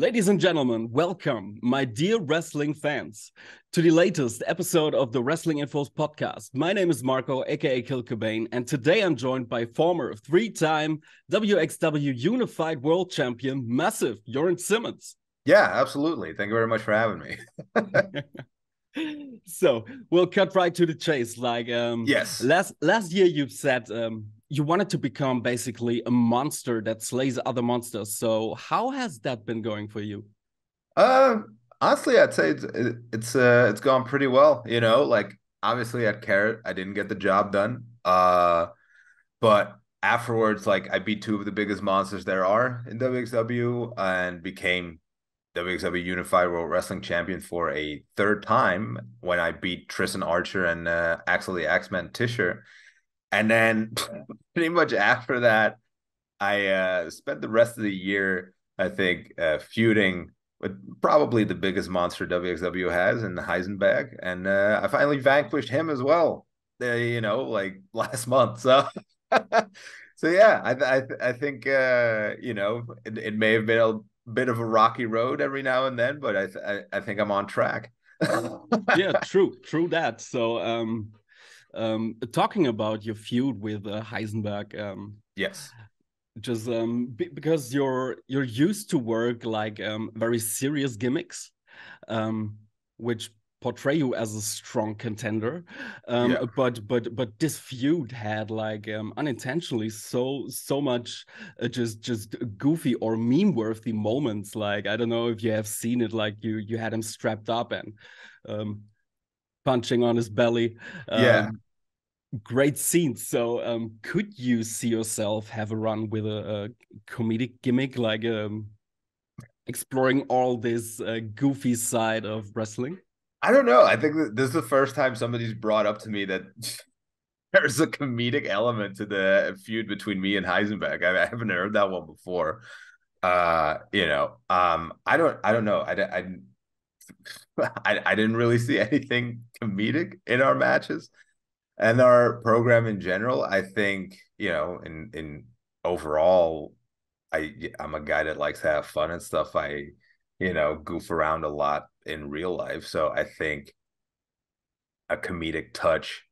Ladies and gentlemen, welcome, my dear wrestling fans, to the latest episode of the Wrestling Infos podcast. My name is Marco, aka Kill Cobain, and today I'm joined by former three-time wXw Unified World Champion, massive Jurn Simmons. Yeah, absolutely. Thank you very much for having me. So we'll cut right to the chase. Yes. Last year you've said you wanted to become basically a monster that slays other monsters. So how has that been going for you? Uh, Honestly, I'd say it's gone pretty well. Like obviously at Carat, I didn't get the job done. But afterwards, like I beat two of the biggest monsters there are in wXw and became wXw Unified World Wrestling Champion for a third time when I beat Tristan Archer and Axel the Axeman Tischer. And then pretty much after that, I spent the rest of the year, I think, feuding with probably the biggest monster wXW has in the Heisenberg. And I finally vanquished him as well, like last month. So, so yeah, I think, it may have been a bit of a rocky road every now and then, but I think I'm on track. Yeah, true that. So, talking about your feud with Heisenberg, Yes. just because you're used to work like very serious gimmicks, which portray you as a strong contender. Yeah. But this feud had like unintentionally so much just goofy or meme worthy moments. Like I don't know if you have seen it. Like you had him strapped up and punching on his belly. Yeah. Great scenes. So, could you see yourself have a run with a comedic gimmick, like exploring all this goofy side of wrestling? I don't know. I think this is the first time somebody's brought up to me that there's a comedic element to the feud between me and Heisenberg. I haven't heard that one before. I don't know. I didn't really see anything comedic in our matches and our program in general. I think, in overall, I'm a guy that likes to have fun and stuff. I goof around a lot in real life. So I think a comedic touch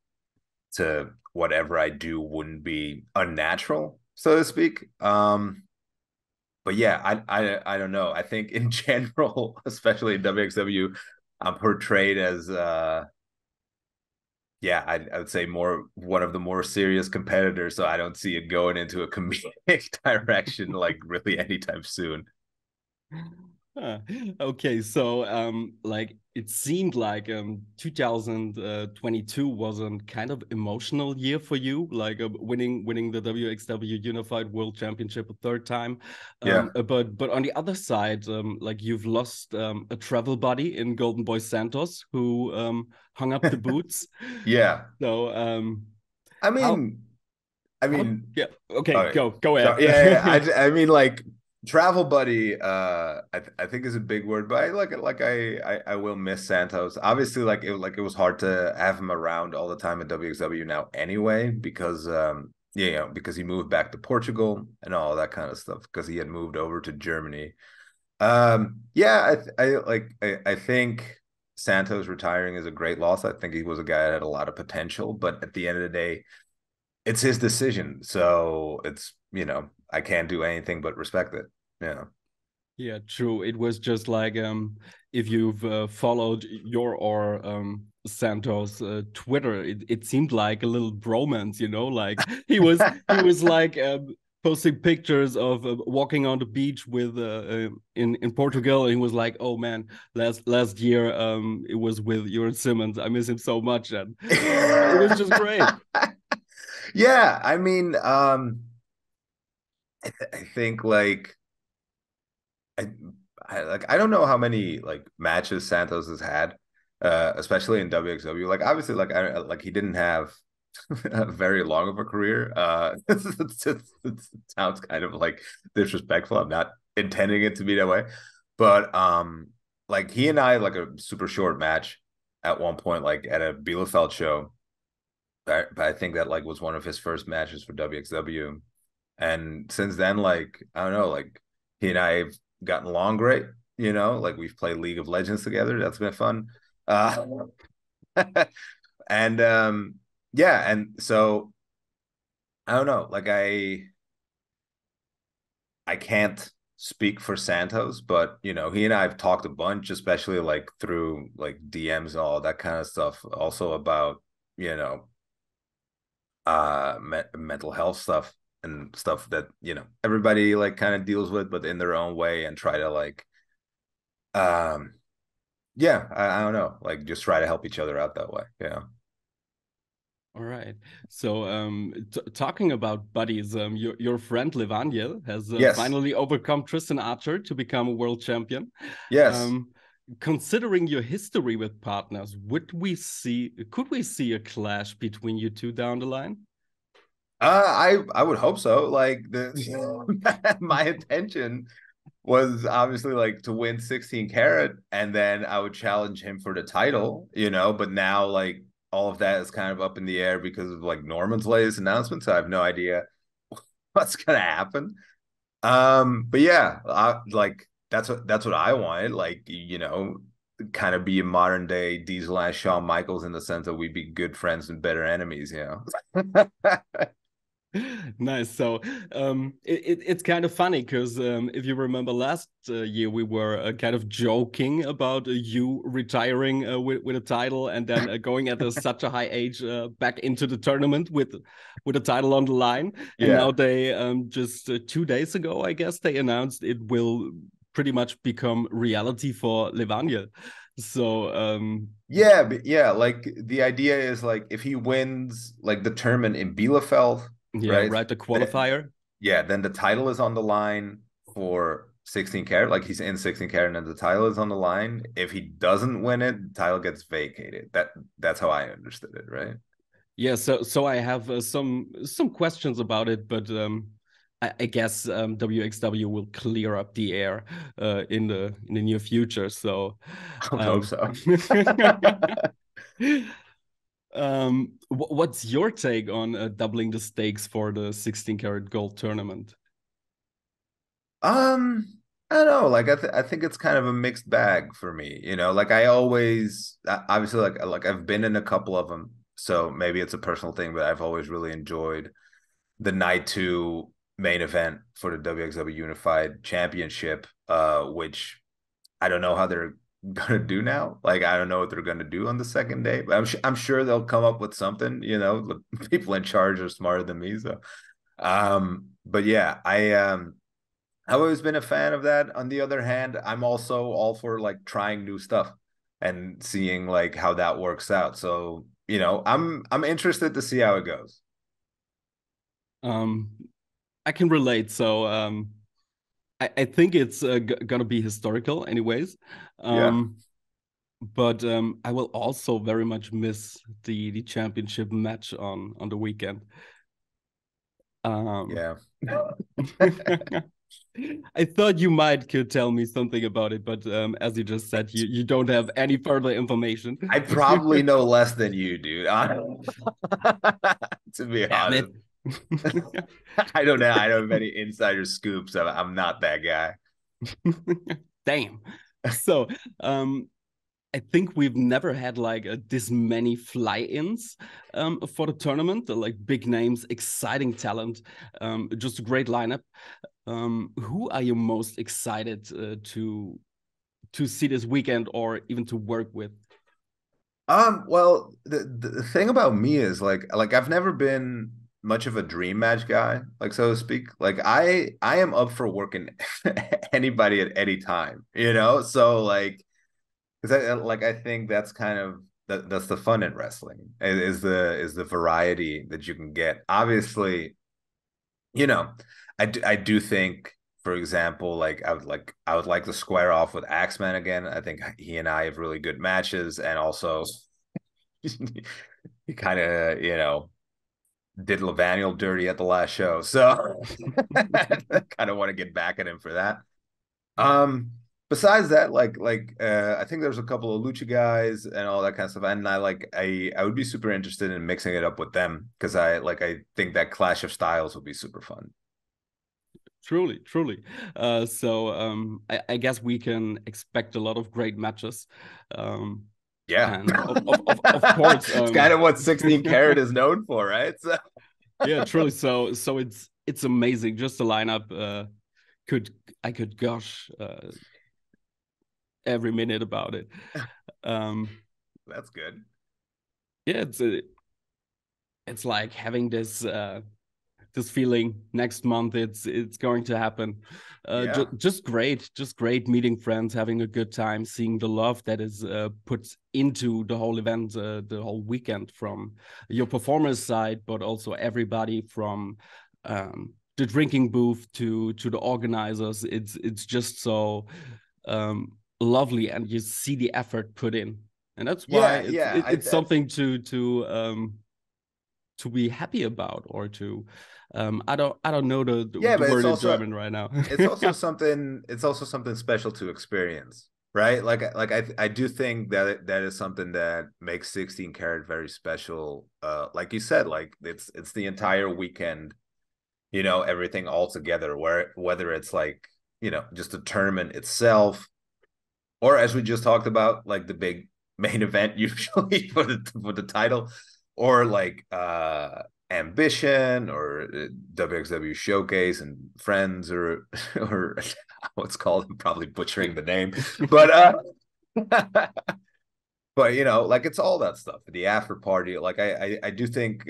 to whatever I do wouldn't be unnatural, so to speak. But yeah, I don't know. I think in general, especially in wXW, I'm portrayed as yeah, I would say more one of the more serious competitors. So I don't see it going into a comedic direction like really anytime soon. Okay, so like it seemed like 2022 was a kind of emotional year for you, like winning the wXW Unified World Championship a third time. Yeah. But on the other side, like you've lost a travel buddy in Golden Boy Santos who hung up the boots. Yeah. So I how mean, I how mean, yeah, okay, oh, go so ahead. yeah. I mean, like travel buddy. I think is a big word, but I will miss Santos. Obviously, it was hard to have him around all the time at WXW now anyway because because he moved back to Portugal and all that kind of stuff because he had moved over to Germany. Yeah, I think Santos retiring is a great loss. I think he was a guy that had a lot of potential, but at the end of the day it's his decision. So it's, I can't do anything but respect it. Yeah. Yeah, true. It was just like if you've followed your or Santos Twitter, it seemed like a little bromance, you know, like he was like posting pictures of walking on the beach with in Portugal, and he was like, "Oh man, last year it was with Jurn Simmons. I miss him so much," and it was just great. Yeah, I mean, I think I, I don't know how many like matches Santos has had, especially in WXW. Like obviously, like he didn't have very long of a career. It sounds kind of like disrespectful. I'm not intending it to be that way, but like he and I had like a super short match at one point, like at a Bielefeld show. But I think that like was one of his first matches for WXW, and since then, like I don't know, like he and I have gotten along great. you know, like we've played League of Legends together. That's been fun. Uh, and yeah, and so I don't know, like I can't speak for Santos, but you know, he and I have talked a bunch, especially like through like DMs and all that kind of stuff, also about, you know, mental health stuff and stuff that, you know, everybody like kind of deals with, but in their own way, and try to like um yeah, I don't know, like just try to help each other out that way. Yeah. All right. So, talking about buddies, your friend Levaniel has Yes. finally overcome Tristan Archer to become a world champion. Yes. Um, Considering your history with partners, could we see a clash between you two down the line? I would hope so. Like the my intention was obviously like to win 16 carat, and then I would challenge him for the title, you know, but now like all of that is kind of up in the air because of like Norman's latest announcement. So I have no idea what's gonna happen. But yeah, like that's what I wanted. Like, you know, kind of be a modern day Diesel and Shawn Michaels in the sense that we'd be good friends and better enemies, you know. Nice. So it's kind of funny because if you remember last year, we were kind of joking about you retiring with a title and then going at such a high age back into the tournament with a title on the line. And now Yeah. they just 2 days ago, I guess, they announced it will pretty much become reality for Levania. So Yeah, but yeah, like the idea is like if he wins like the tournament in Bielefeld, yeah, right? right, the Then qualifier. yeah, then the title is on the line for 16 carat. Like he's in 16 carat and the title is on the line. If he doesn't win it, the title gets vacated. That's how I understood it, right? Yeah, so I have some questions about it, but I guess wXw will clear up the air in the near future. So, I would hope um, so. what's your take on doubling the stakes for the 16 karat gold tournament? Um, I don't know. Like I think it's kind of a mixed bag for me. You know, like I always obviously like I've been in a couple of them, so maybe it's a personal thing, but I've always really enjoyed the night two main event for the WXW Unified Championship, which I don't know how they're gonna do now. Like I don't know what they're gonna do on the second day, but I'm sure they'll come up with something. You know, the people in charge are smarter than me, so. But yeah, I've always been a fan of that. On the other hand, I'm also all for like trying new stuff and seeing like how that works out. So, you know, I'm interested to see how it goes. Um, I can relate. So, I think it's gonna be historical, anyways. Yeah. Um, but I will also very much miss the championship match on the weekend. Um, Yeah. I thought you might could tell me something about it, but as you just said, you don't have any further information. I probably know less than you, dude. To be Damn it. honest. I don't know. I don't have any insider scoops. I'm not that guy. Damn. So, I think we've never had like this many fly-ins for the tournament. Like big names, exciting talent, just a great lineup. Who are you most excited to see this weekend or even to work with? Well, the thing about me is like I've never been much of a dream match guy, like so to speak. Like I am up for working anybody at any time, you know? So like because I think that's kind of that's the fun in wrestling is the variety that you can get. Obviously, you know, I do think, for example, like I would like to square off with Axeman again. I think he and I have really good matches, and also he kind of, you know, did Levaniel dirty at the last show. So I kind of want to get back at him for that. Um, Besides that, I think there's a couple of lucha guys and all that kind of stuff. And I would be super interested in mixing it up with them because I think that clash of styles would be super fun. Truly, truly. I guess we can expect a lot of great matches. Um, Yeah. and of course, It's kind of what 16 Carat is known for, right? So yeah, truly. So it's amazing. Just the lineup. Could I could gush every minute about it. Um, that's good. yeah, it's like having this feeling next month it's going to happen. Yeah. Just great meeting friends, having a good time, seeing the love that is put into the whole event, the whole weekend, from your performers side, but also everybody from the drinking booth to the organizers. It's just so lovely, and you see the effort put in, and that's why Yeah, yeah. it's something to be happy about, or to I don't know Yeah, the but word in German right now. it's also something special to experience, right? Like I do think that that is something that makes 16 Carat very special. Like you said, like it's the entire weekend, you know, everything all together, where whether it's like, you know, just the tournament itself, or as we just talked about, like the big main event usually for the title, or like ambition, or wXw showcase and friends, or what's called, I'm probably butchering the name, but but you know, like it's all that stuff, the after party. Like I do think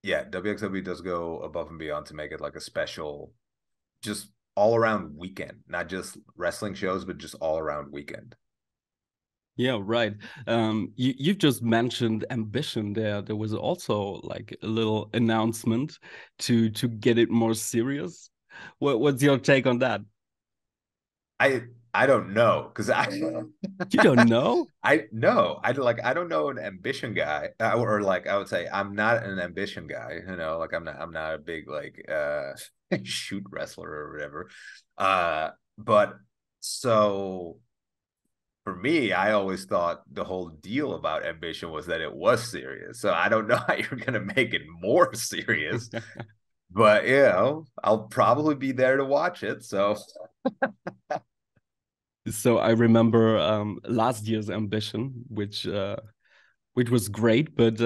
yeah, wXw does go above and beyond to make it like a special, just all around weekend, not just wrestling shows, but just all around weekend. Yeah, right. You've just mentioned ambition. There was also like a little announcement to get it more serious. What's your take on that? I I don't know, because You don't know? I know I don't know an ambition guy, or like I would say I'm not an ambition guy. You know, like I'm not a big like shoot wrestler or whatever. But so for me, I always thought the whole deal about ambition was that it was serious. So I don't know how you're gonna make it more serious, but you know, I'll probably be there to watch it. So So I remember last year's ambition, which was great, but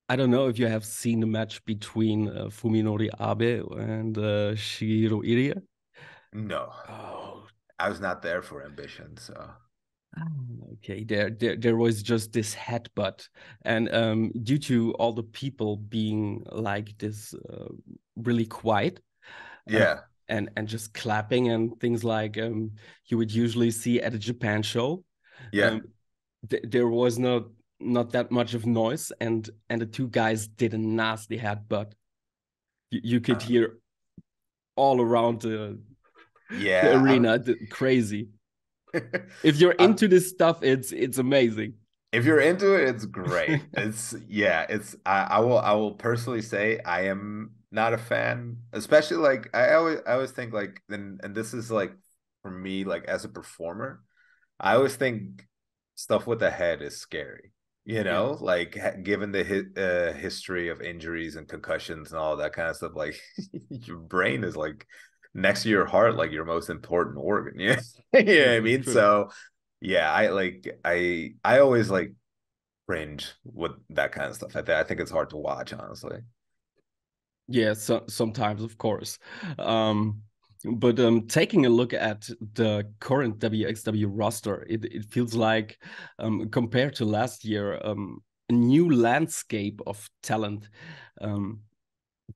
I don't know if you have seen the match between Fuminori Abe and Shihiro Irie. no, Oh, I was not there for ambition. So okay. There was just this headbutt, and due to all the people being like this, really quiet, uh, yeah, and just clapping and things like you would usually see at a Japan show, yeah. um, there was not that much of noise, and the two guys did a nasty headbutt. You could Uh, hear all around the yeah, arena, crazy. I, If you're I, into this stuff, it's amazing. if you're into it, it's great. It's yeah, it's I will personally say I am not a fan, especially like I always think like, and this is like for me, like as a performer, I always think stuff with the head is scary. You Yeah, know, like given the history of injuries and concussions and all that kind of stuff, like your brain is like next to your heart, like your most important organ. Yeah, yeah. I true, mean, true. so yeah, I always like cringe with that kind of stuff. I think it's hard to watch, honestly. Yeah, so sometimes, of course. Um, but taking a look at the current wXW roster, it feels like, compared to last year, a new landscape of talent. Um,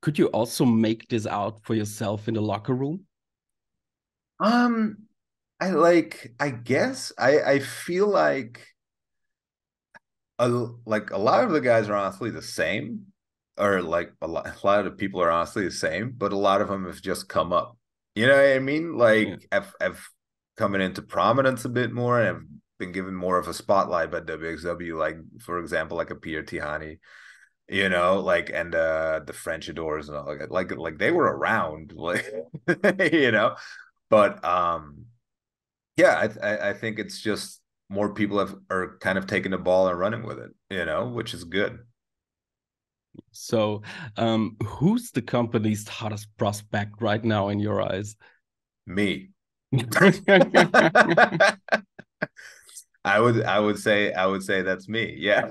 could you also make this out for yourself in the locker room? Um, I guess I feel like a lot of the guys are honestly the same, or like a lot of the people are honestly the same, but a lot of them have just come up. You know what I mean? Yeah, Like have coming into prominence a bit more, and have been given more of a spotlight by WXW. Like for example, like a Pierre Tihani, you know, like, and the French Adors and all, like they were around, like you know, but yeah, I think it's just more people are kind of taking the ball and running with it, you know, which is good. So, who's the company's hottest prospect right now in your eyes? Me. I would say that's me. Yeah.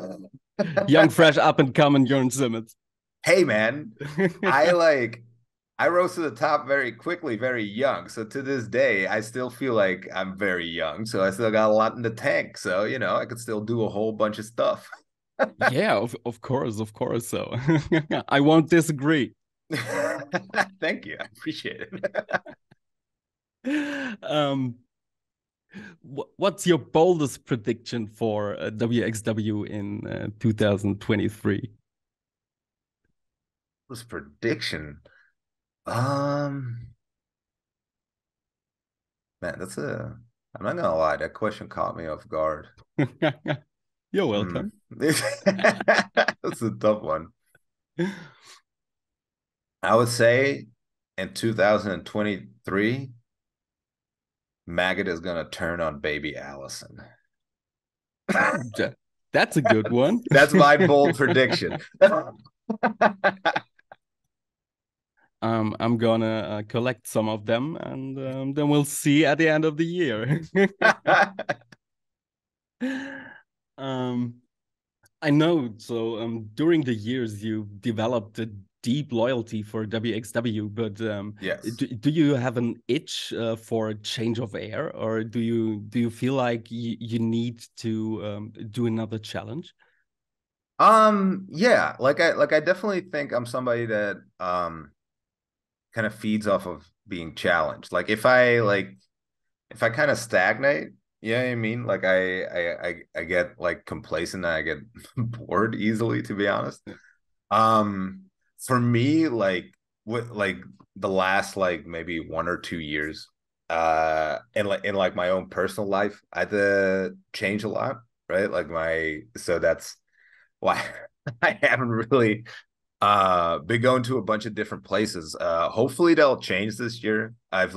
Young, fresh, up and coming Jurn Simmons. Hey man, I rose to the top very quickly, very young. So to this day, I still feel like I'm very young. So I still got a lot in the tank. So, I could still do a whole bunch of stuff. Yeah, of course, of course. So I won't disagree. Thank you. I appreciate it. um, what's your boldest prediction for wXw in 2023? This prediction. Um, Man, I'm not gonna lie, that question caught me off guard. You're Hmm. welcome. That's a tough one. I would say in 2023, Maggot is gonna turn on baby Allison. That's a good one. That's my bold prediction. I'm gonna collect some of them, and then we'll see at the end of the year. um, I know. So during the years, you developed a deep loyalty for wXw, but Yes. do you have an itch for a change of air, or do you feel like you need to do another challenge? Yeah, like I definitely think I'm somebody that kind of feeds off of being challenged. Like if I kind of stagnate, you know what I mean? Like I get like complacent and I get bored easily, to be honest. Um, for me, like the last like maybe 1 or 2 years, in like my own personal life, I had to change a lot, right? So that's why I haven't really been going to a bunch of different places. Hopefully they'll change this year. I'm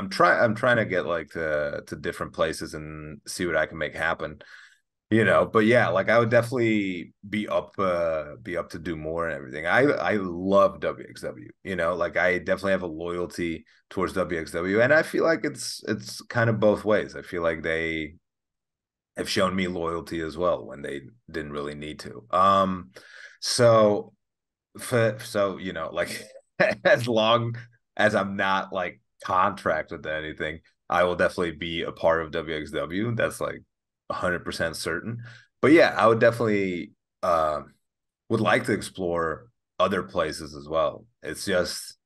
trying to get like to different places and see what I can make happen. But yeah, like I would definitely be up to do more and everything. I love wXw, like I definitely have a loyalty towards wXw, and I feel like it's kind of both ways. I feel like they have shown me loyalty as well when they didn't really need to. So like as long as I'm not like contracted to anything, I will definitely be a part of wXw. That's like 100% certain. But yeah, I would definitely would like to explore other places as well. It's just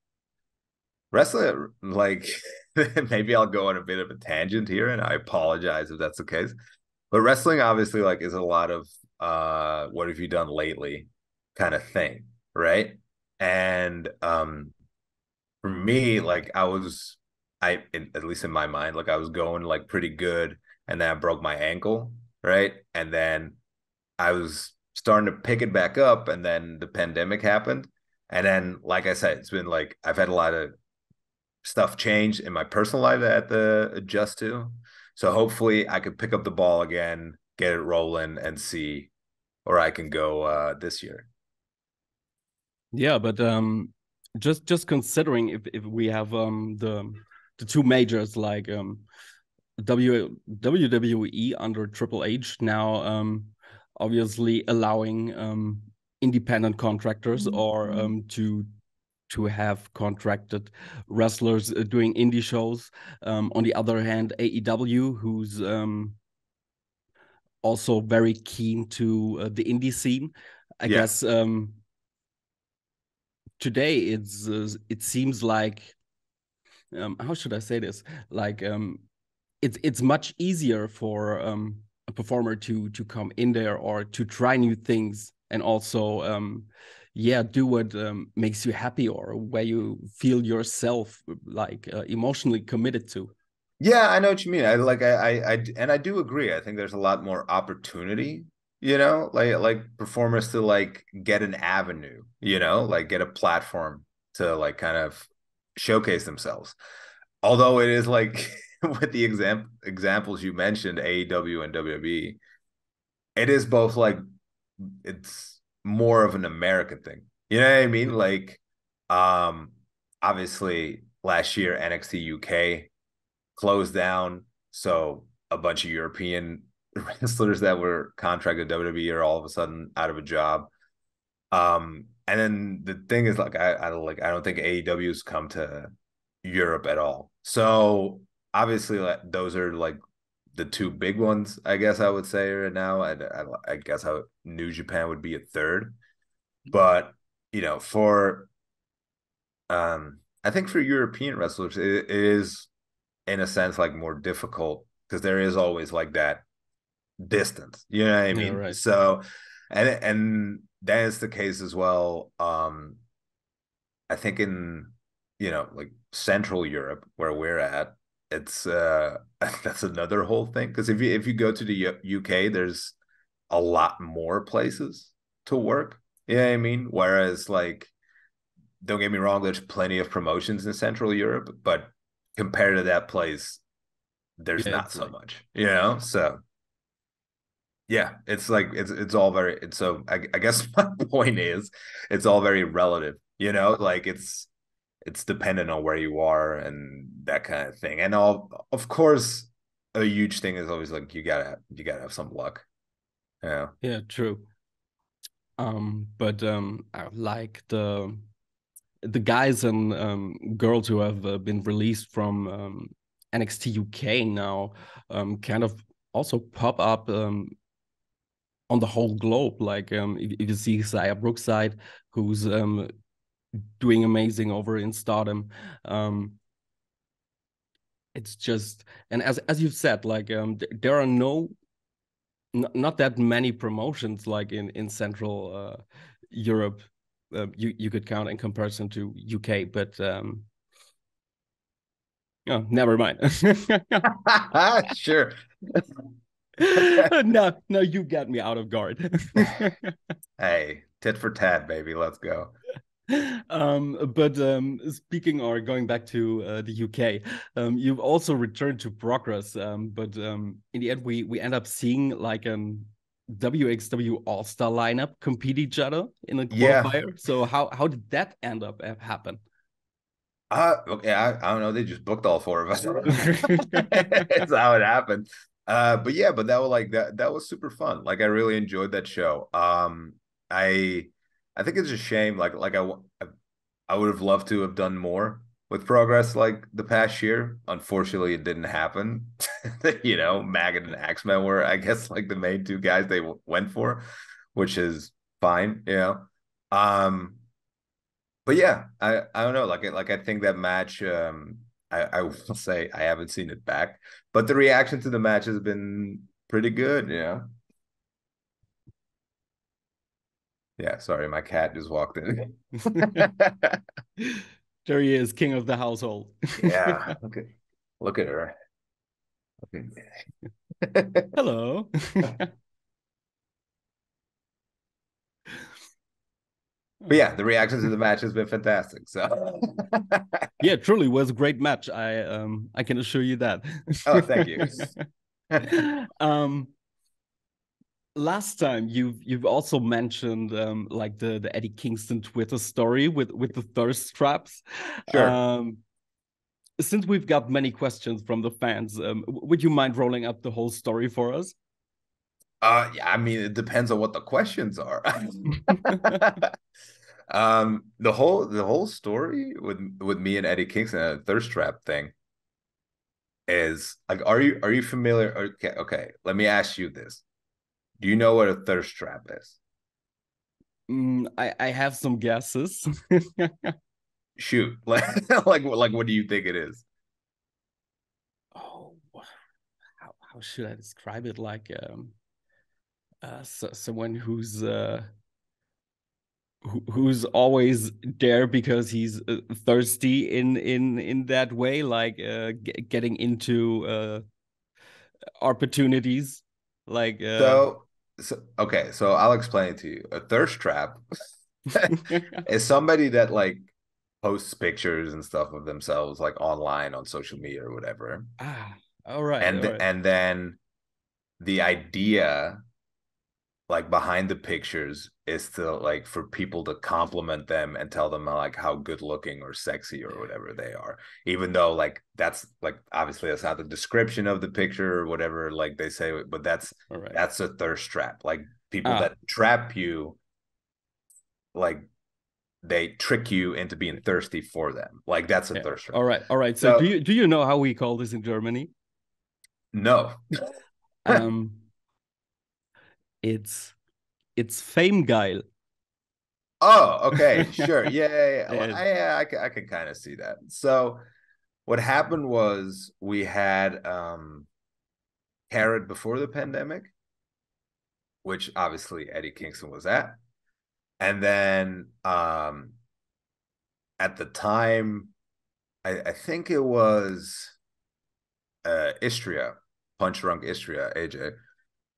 wrestling, like maybe I'll go on a bit of a tangent here, and I apologize if that's the case. But wrestling obviously like is a lot of what have you done lately kind of thing, right? And for me, like at least in my mind, like I was going like pretty good, and then I broke my ankle, right? And then I was starting to pick it back up, and then the pandemic happened. And then, like I said, it's been like I've had a lot of stuff change in my personal life that I had to adjust to. So hopefully I could pick up the ball again, get it rolling, and see where I can go this year. Yeah, but just considering if we have the two majors like WWE under Triple H now obviously allowing independent contractors or to have contracted wrestlers doing indie shows. On the other hand, AEW, who's also very keen to the indie scene. I Yeah. guess today it seems like how should I say this? Like it's much easier for a performer to come in there or to try new things and also yeah do what makes you happy or where you feel yourself like emotionally committed to. Yeah, I know what you mean. I do agree. I think there's a lot more opportunity, like performers to like get an avenue, like get a platform to like kind of showcase themselves. Although it is like with the examples you mentioned, AEW and WWE, it is both like it's more of an American thing. You know what I mean? Like, um, obviously last year NXT UK closed down, so a bunch of European wrestlers that were contracted to WWE are all of a sudden out of a job. And then the thing is, like, I don't think AEW's come to Europe at all. So obviously, like, those are like the two big ones, I guess I would say right now. I guess how New Japan would be a third, but for I think for European wrestlers, it is in a sense like more difficult because there is always like that distance. You know what I Yeah, mean? right. So, and that is the case as well. I think in like Central Europe where we're at, it's that's another whole thing because if you go to the UK, there's a lot more places to work. You know what I mean? Whereas like, don't get me wrong, there's plenty of promotions in Central Europe, but compared to that place, there's Yeah, not it's so like much, So yeah, it's like it's all very it's so I guess my point is it's all very relative, like it's dependent on where you are and that kind of thing. And all of course a huge thing is always like you gotta have some luck. Yeah. yeah, true. But I like the guys and girls who have been released from NXT UK now kind of also pop up on the whole globe. Like if you see Xia Brookside, who's doing amazing over in Stardom. It's just, and as you've said, like there are not that many promotions like in Central Europe. You could count in comparison to UK, but oh, never mind. Sure. No, you got me out of guard. Hey, tit for tat, baby. Let's go. But speaking or going back to the UK, you've also returned to Progress. But in the end, we end up seeing like an wXw All Star lineup compete each other in a Yeah. qualifier. So how did that end up happen? Okay, I don't know. They just booked all four of us. It's how it happened. But yeah, but that was like that was super fun. Like I really enjoyed that show. I I think it's a shame. I would have loved to have done more with Progress like the past year. Unfortunately, it didn't happen. Maggot and Axeman were, I guess, like the main two guys they went for, which is fine. Um, but yeah, I don't know. Like I think that match. I will say I haven't seen it back, but the reaction to the match has been pretty good. Yeah. Sorry, my cat just walked in. There he is, king of the household. Yeah. Look at her. Hello. But yeah, the reaction to the match has been fantastic. So, Yeah, truly was a great match. I can assure you that. oh, thank you. um Last time you've also mentioned like the Eddie Kingston Twitter story with the thirst traps. Sure. Um since we've got many questions from the fans, would you mind rolling up the whole story for us? Yeah, I mean, it depends on what the questions are. The whole story with me and Eddie Kingston and a thirst trap thing is like, are you familiar? Okay, let me ask you this. Do you know what a thirst trap is? I have some guesses. Shoot, like what do you think it is? Oh, how should I describe it? Like someone who's always there because he's thirsty in that way, like getting into opportunities, like So okay, so I'll explain it to you. A thirst trap is somebody that like posts pictures and stuff of themselves like online on social media or whatever. ah, all right, all And right. and then the idea like behind the pictures is to like for people to compliment them and tell them like how good looking or sexy or whatever they are, even though like that's like obviously that's not the description of the picture or whatever like they say, but All right. that's a thirst trap. Like people Ah, that trap you, like they trick you into being thirsty for them, like that's a yeah. thirst trap. All right. All right. So So do you know how we call this in Germany? no. Um, it's fame geil. Oh, okay, sure. Yeah. Well, And I can kind of see that. So what happened was we had Carat before the pandemic, which obviously Eddie Kingston was at. And then at the time, I think it was Istria, Punch Drunk Istria, AJ.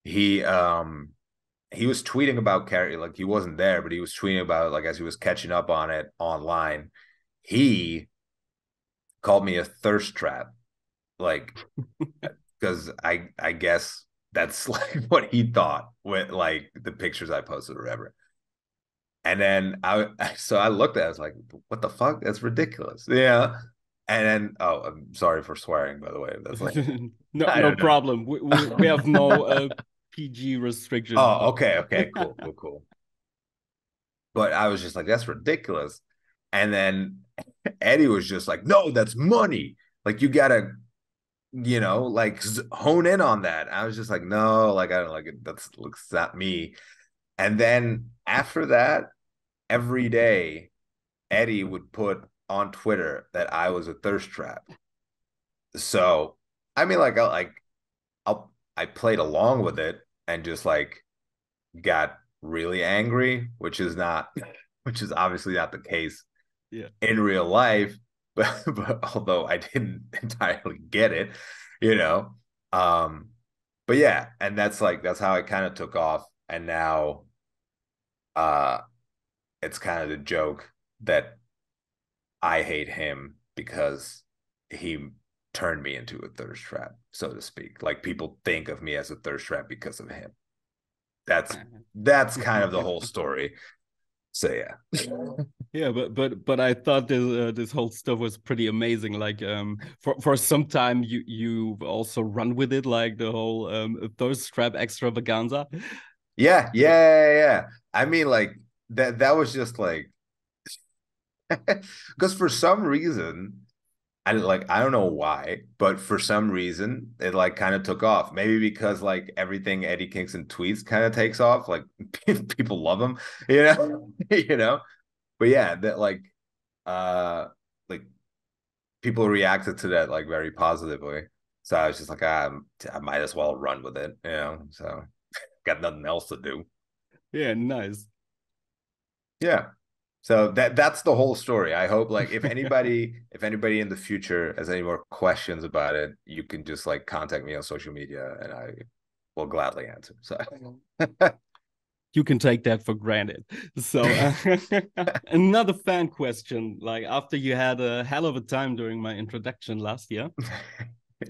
He um he was tweeting about Carat, like he wasn't there, but he was tweeting about it like as he was catching up on it online. He called me a thirst trap, like because I guess that's like what he thought with like the pictures I posted or whatever. And then I looked at it, I was like, what the fuck? That's ridiculous. Yeah. And then I'm sorry for swearing, by the way. That's like no, I no don't know. problem. We have no PG restrictions. Oh, okay, cool. But I was just like, that's ridiculous. And then Eddie was just like, no, that's money. Like you gotta, like hone in on that. I was just like, no, like I don't like it. That's looks not me. And then after that, every day, Eddie would put on Twitter that I was a thirst trap. So I mean, I played along with it and just like got really angry, which is obviously not the case Yeah. in real life, but although I didn't entirely get it, you know. Um, but yeah, and that's how it kind of took off. And now uh it's kind of the joke that I hate him because he turned me into a thirst trap, so to speak. Like people think of me as a thirst trap because of him. That's kind of the whole story. So yeah. Yeah, but I thought this whole stuff was pretty amazing. Like for some time you also run with it, like the whole thirst trap extravaganza. Yeah. I mean, like that was just like because for some reason I don't know why, but for some reason it like kind of took off. Maybe because like everything Eddie Kingston tweets kind of takes off. Like people love him, you know, you know. But yeah, that uh like people reacted to that like very positively. So I was just like, I might as well run with it, you know. So got nothing else to do. Yeah, nice. Yeah. So that's the whole story. I hope like if anybody in the future has any more questions about it, you can just like contact me on social media and I will gladly answer. So You can take that for granted. So another fan question. Like after you had a hell of a time during my introduction last year,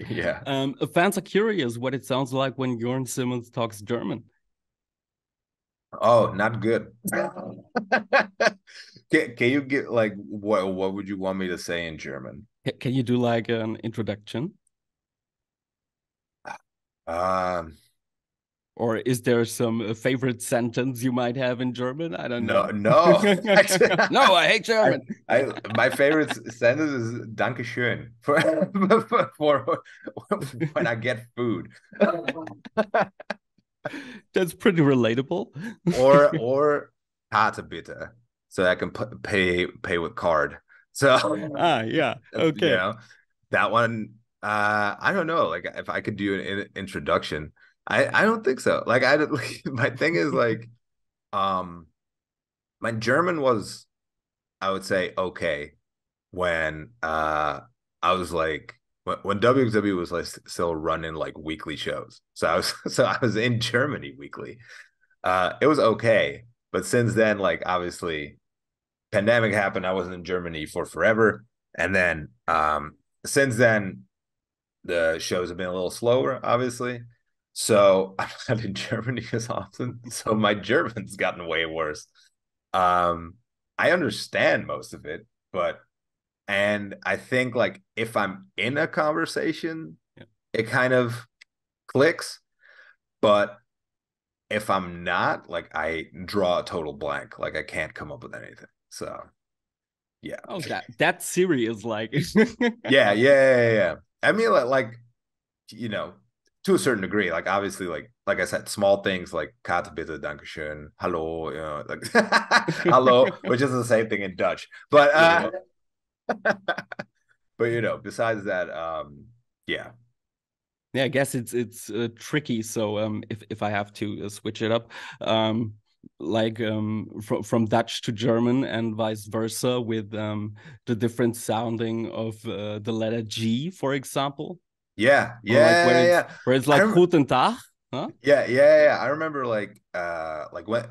yeah. fans are curious what it sounds like when Jurn Simmons talks German. Oh, not good. Can you get like what would you want me to say in German? Can you do like an introduction? Um Or is there some favorite sentence you might have in German? I don't no know. no. Actually, No, I hate German. I my favorite sentence is Dankeschön for when I get food. That's pretty relatable. or Karte bitte, so I can pay with card. So Ah, yeah. you Okay. know that one. I don't know. Like if I could do an introduction, I don't think so. Like like, my thing is like um my German was I would say okay when I was like when WXW was like still running like weekly shows. So I was in Germany weekly. It was okay, but since then, like obviously, pandemic happened. I wasn't in Germany for forever, and then since then, the shows have been a little slower, obviously. So I'm not in Germany as often. So my German's gotten way worse. Um, I understand most of it, but and I think like if I'm in a conversation, Yeah. it kind of clicks. But if I'm not, like I draw a total blank. Like I can't come up with anything. So yeah. Oh, that serious, like. Yeah. I mean, you know, to a certain degree, like obviously, like I said, small things like "Karte bitte, Dankeschön," "Hallo," you know, like "Hallo," which is the same thing in Dutch. But Yeah. but you know, besides that, yeah, Yeah, I guess it's tricky. So if I have to switch it up, um, like from Dutch to German and vice versa, with the different sounding of the letter G, for example, yeah, or like yeah. where it's I like rem Guten Tag, huh? yeah. I remember like when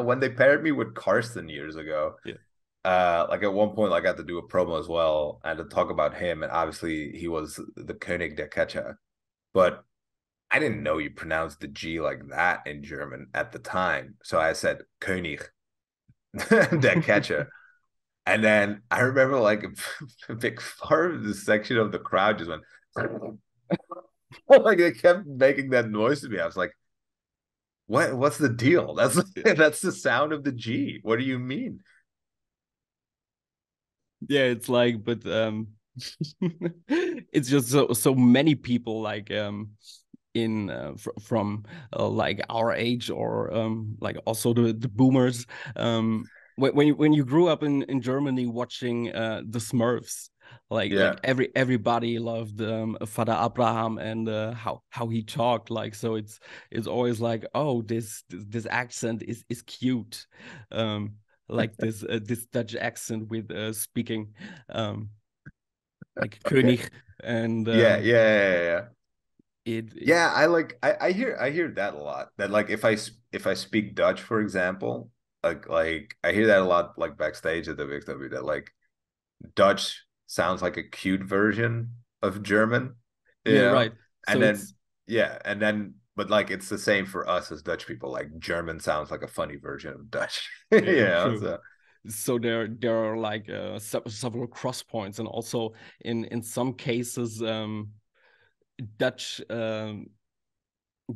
when they paired me with Karsten years ago. Yeah. Like at one point, like I had to do a promo as well. I had to talk about him, and obviously he was the König der Catcher. But I didn't know you pronounced the G like that in German at the time. So I said König, der Catcher. And then I remember like a big part of the section of the crowd just went like they kept making that noise to me. I was like, what's the deal? That's that's the sound of the G. What do you mean? Yeah, it's like, but it's just so many people like in from like our age, or like also the boomers, when you grew up in Germany watching the Smurfs, like Yeah. everybody loved Father Abraham, and how he talked, like, so it's always like, oh, this accent is cute, um like this Dutch accent with speaking um like Okay. König, and Yeah. it Yeah, I hear that a lot. That like if I speak Dutch, for example, like I hear that a lot like backstage at the wXw that like Dutch sounds like a cute version of German, you yeah, know? right. And So then it's yeah, and then but like it's the same for us as Dutch people. Like German sounds like a funny version of Dutch. yeah, Yeah, true. so So there are like several cross points, and also in some cases Dutch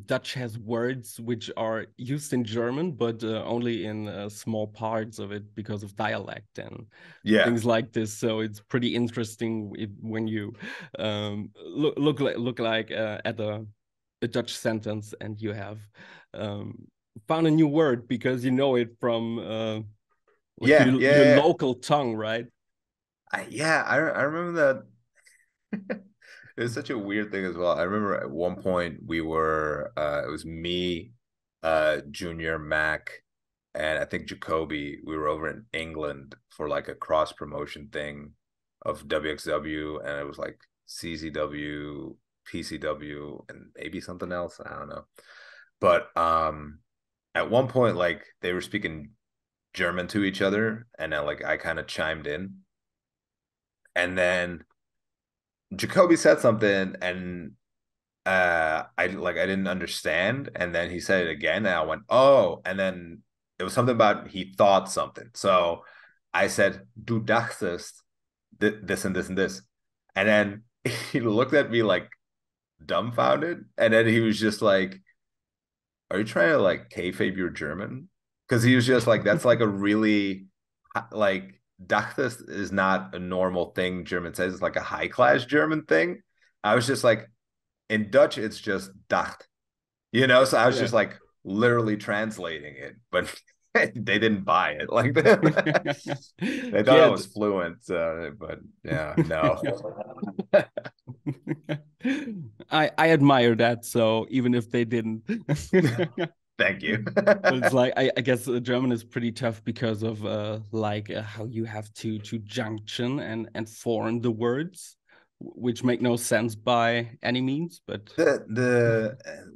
Dutch has words which are used in German, but only in small parts of it because of dialect and yeah. things like this. So it's pretty interesting when you look like at a Dutch sentence, and you have found a new word because you know it from like Yeah, your yeah. local tongue, right? I remember that. It was such a weird thing as well. I remember at one point we were it was me, Junior Mac, and I think Jacoby. We were over in England for like a cross promotion thing of wXw, and it was like CZW, PCW, and maybe something else. I don't know. But at one point, like they were speaking German to each other, and then like I kind of chimed in, and then Jacoby said something, and I didn't understand, and then he said it again, and I went, "Oh," and then it was something about he thought something. So I said, "Du dachtest this and this and this," and then he looked at me like dumbfounded, and then he was just like, "Are you trying to like kayfabe your German?" Because he was just like, "That's like a really like dachtest is not a normal thing German says. It's like a high class German thing." I was just like, in Dutch, it's just dacht, you know? So I was Yeah. just like literally translating it, but they didn't buy it. Like they thought I Yeah. was fluent, but yeah, no. I admire that. So even if they didn't, Thank you. but it's like I guess German is pretty tough because of like how you have to junction and form the words, which make no sense by any means. But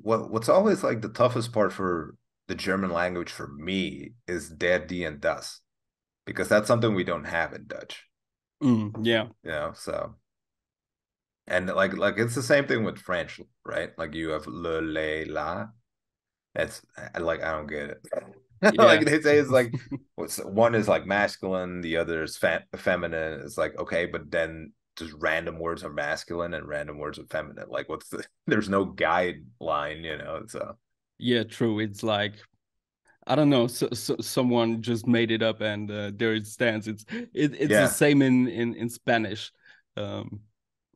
What's always like the toughest part for the German language for me is der, die, and das, because that's something we don't have in Dutch, yeah. you know? So And like it's the same thing with French, right? Like you have le, le, la. That's like I don't get it. Yeah. Like they say it's like one is like masculine, the other is feminine. It's like okay, but then just random words are masculine and random words are feminine. Like what's the there's no guideline, you know. So Yeah, true. It's like I don't know. Someone just made it up, and there it stands. It's the yeah. same in Spanish, um,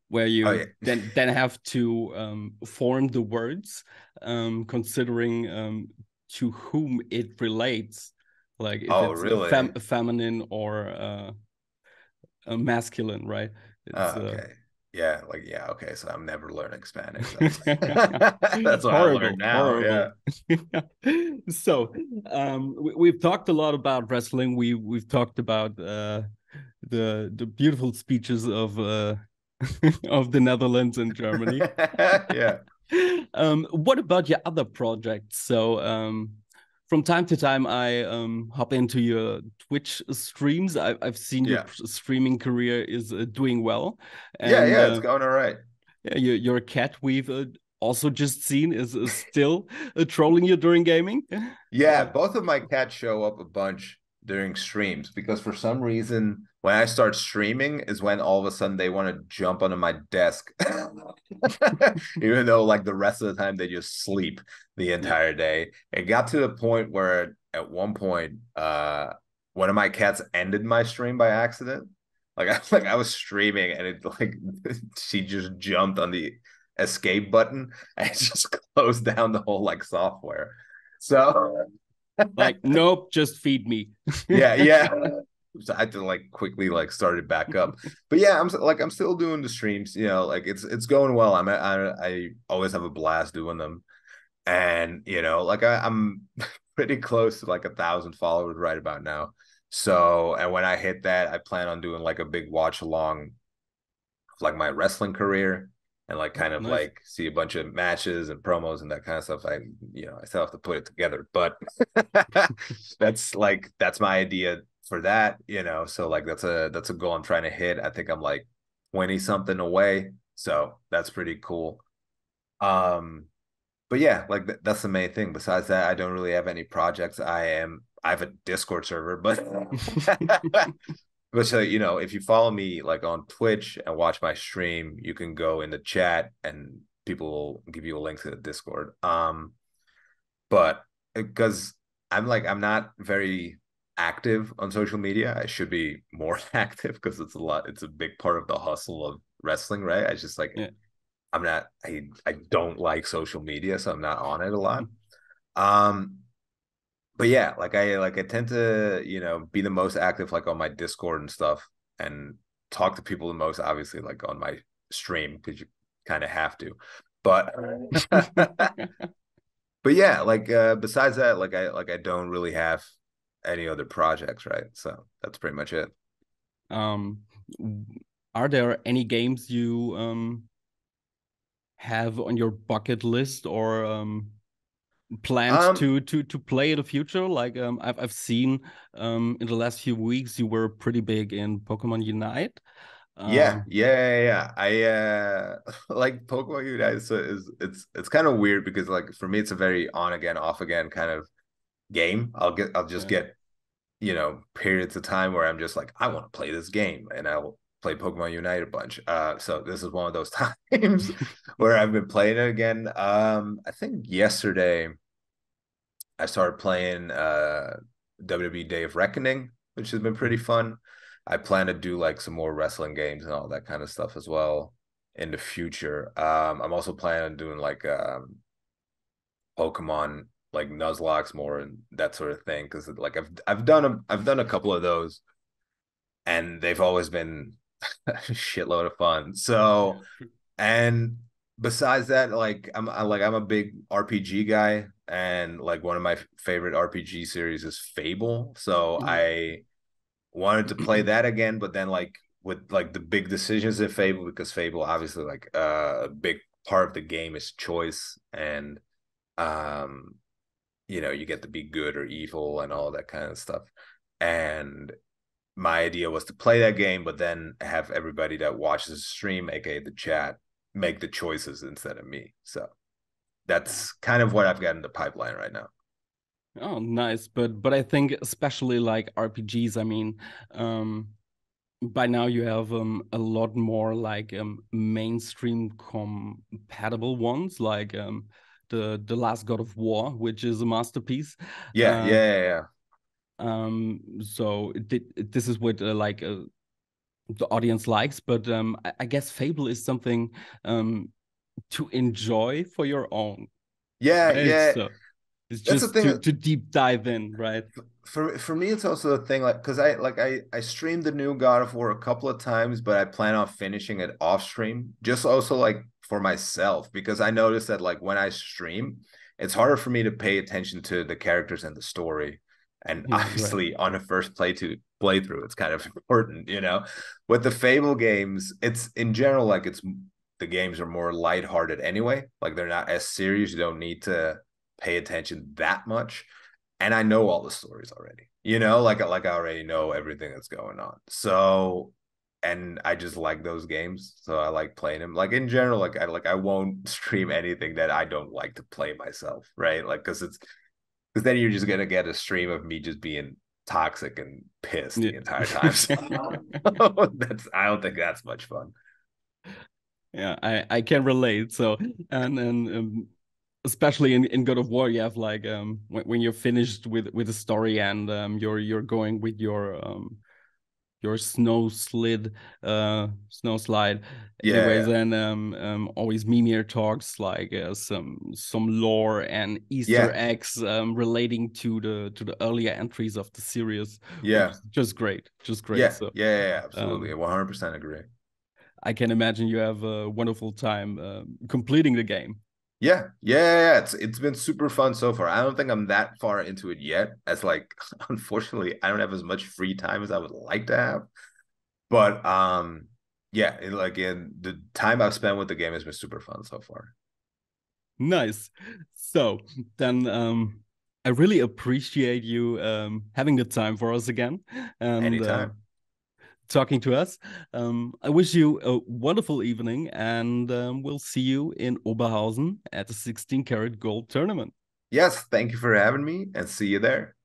where Oh you yeah. then have to form the words, considering to whom it relates, like if Oh it's really? feminine or masculine, right? It's Oh, okay. Yeah, like yeah, okay. So I'm never learning Spanish. That's that's what I learned horrible, now. Yeah. horrible. So we've talked a lot about wrestling. We've talked about the beautiful speeches of of the Netherlands and Germany. Yeah. What about your other projects? So from time to time, I hop into your Twitch streams. I've seen your Yeah. streaming career is doing well, Yeah, and yeah, it's going all right. yeah, your cat we've also just seen is still trolling you during gaming. Yeah, both of my cats show up a bunch during streams because for some reason, when I start streaming is when all of a sudden they want to jump onto my desk. Even though like the rest of the time they just sleep the Yeah, entire day. It got to the point where at one point, one of my cats ended my stream by accident. Like I was streaming and it like she just jumped on the escape button and just closed down the whole like software. So like nope, just feed me. yeah, yeah. So I had to like quickly like start it back up. But yeah, I'm still doing the streams, you know, like it's going well. I always have a blast doing them. And you know, like I'm pretty close to like 1,000 followers right about now. So and when I hit that, I plan on doing like a big watch along like my wrestling career and like Oh, kind of nice. like see a bunch of matches and promos and that kind of stuff. I still have to put it together, but that's my idea for that, you know. So like that's a goal I'm trying to hit. I think I'm like 20 something away. So that's pretty cool. Um, but yeah, like that's the main thing. Besides that, I don't really have any projects. I have a Discord server, but but so you know, if you follow me like on Twitch and watch my stream, you can go in the chat and people will give you a link to the Discord. But because I'm not very active on social media, I should be more active because it's a big part of the hustle of wrestling, right? I just like Yeah. I'm not I don't like social media, so I'm not on it a lot. Um, but yeah, like I tend to, you know, be the most active like on my Discord and stuff and talk to people the most obviously like on my stream because you kind of have to. But but yeah, like besides that, like I don't really have any other projects, right? So that's pretty much it. um, are there any games you have on your bucket list or planned Um, to play in the future? Like I've seen in the last few weeks you were pretty big in Pokemon Unite. yeah, Um, yeah, yeah, yeah. I like Pokemon Unite so is it's kind of weird because like for me it's a very on again, off again kind of game. I'll just yeah. get, you know, periods of time where I'm just like, I want to play this game and I'll play Pokemon Unite a bunch. So this is one of those times where I've been playing it again. I think yesterday I started playing WWE Day of Reckoning, which has been pretty fun. I plan to do like some more wrestling games and all that kind of stuff as well in the future. I'm also planning on doing like Pokemon like Nuzlocke more and that sort of thing because like I've done a couple of those and they've always been a shitload of fun. Yeah. So and besides that, I'm a big RPG guy, and like one of my favorite RPG series is Fable. So Mhm. I wanted to play that again, but then like with like the big decisions in Fable, because Fable obviously like a big part of the game is choice, and um, you know, you get to be good or evil and all that kind of stuff. And my idea was to play that game, but then have everybody that watches the stream, aka the chat, make the choices instead of me. So that's kind of what I've got in the pipeline right now. Oh, nice. But I think especially like RPGs, I mean, by now you have a lot more like mainstream compatible ones, like the last God of War, which is a masterpiece. Yeah, Uh, yeah, yeah, yeah. so this is what the audience likes, but I guess Fable is something to enjoy for your own, Yeah, right? yeah. So it's That's the just thing. to deep dive in, right? For me, it's also a thing like because I streamed the new God of War a couple of times, but I plan on finishing it off stream, just also like for myself, because I noticed that like when I stream, it's harder for me to pay attention to the characters and the story. And Yeah, right. obviously on the first playthrough, it's kind of important, you know. With the Fable games, it's in general like it's the games are more lighthearted anyway. Like they're not as serious. You don't need to pay attention that much, and I know all the stories already. You know, like I already know everything that's going on. So, and I just like those games, so I like playing them. Like in general, I won't stream anything that I don't like to play myself, right? Like because then you're just gonna get a stream of me just being toxic and pissed Yeah. the entire time. So that's I don't think that's much fun. Yeah, I can relate. So and especially in God of War, you have like when you're finished with the story and you're going with your snow slide. Anyways, Yeah, and always Mimir talks like some lore and Easter yeah, eggs relating to the earlier entries of the series, which yeah, is just great, just great. yeah, So yeah, yeah, absolutely. um 100% agree. I can imagine you have a wonderful time completing the game. Yeah, yeah, yeah, yeah. It's been super fun so far. I don't think I'm that far into it yet. As like, unfortunately, I don't have as much free time as I would like to have. But yeah, the time I've spent with the game has been super fun so far. Nice. So then I really appreciate you having the time for us again and Anytime. talking to us. I wish you a wonderful evening and we'll see you in Oberhausen at the 16 karat gold tournament. Yes, thank you for having me and see you there.